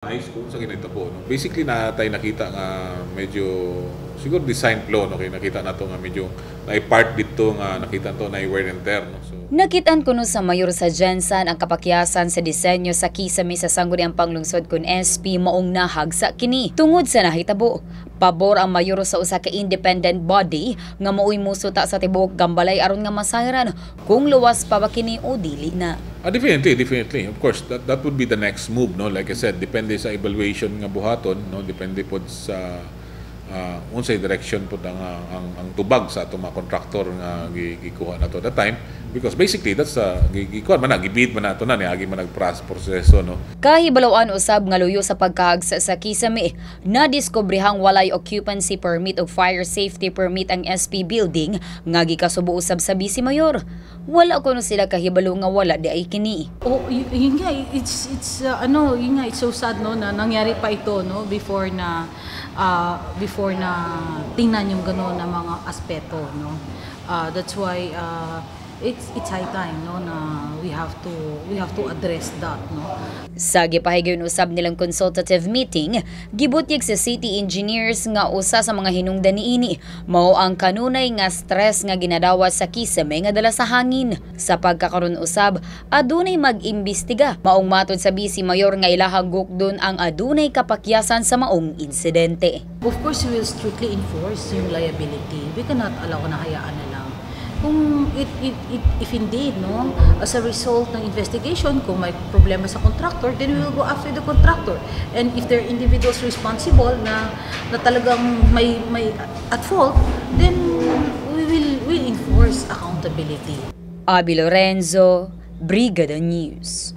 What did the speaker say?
High school sa kinahitabo, no? Basically na tayo nakita nga medyo siguro design flaw, no? Kaya nakita na to nga medyo na-part dito nga nakita to na wear and tear, no? So nakitaan kuno sa mayor sa Jensan ang kapakyasan sa disenyo sa kisame sa sangguniang panglungsod kun SP maong nahag sa kini. Tungod sa nahitabo, pabor ang mayor sa usa ka independent body nga mao'y musuta sa tibuok Gambalay aron nga masayran kung luwas pa ba kini o dili na. Definitely. Of course, that would be the next move, no? Like I said, depende sa evaluation nga buhaton, no? Depende pod sa unsay direction pod ang tubag sa atong mga contractor nga gikuha nato that time, because basically that's gikuha man gibid man nato na niagi man nagproseso, no. Kahibalawan usab nga luyo sa pagkahagsa sa kisame, na diskubrehang walay occupancy permit o fire safety permit ang SP building nga gikasubo usab sa Vice Mayor. Wala kuno sila kahibalo nga wala di ay kini. Oh, yun nga, it's yun nga, it's so sad, no, na nangyari pa ito, no, before na tingnan yung gano'n na mga aspeto, no. That's why it's high time, no, na we have to address that, no. Sa gipahigayon usab nilang consultative meeting, gibutyag sa city engineers nga usa sa mga hinungdan niini mao ang kanunay nga stress nga ginadawa sa kisame nga dala sa hangin. Sa pagkakaron usab, adunay mag-imbestiga. Maong matod sa Vice Mayor nga ilahang gukdon ang adunay kapakyasan sa maong insidente. Of course, we will strictly enforce yung liability. We cannot allow na hayaan na lang. Kung if indeed, no, as a result ng investigation, kung may problema sa contractor, then we will go after the contractor. And if there are individuals responsible na talagang may at fault, then we enforce accountability. Abby Lorenzo, Brigada News.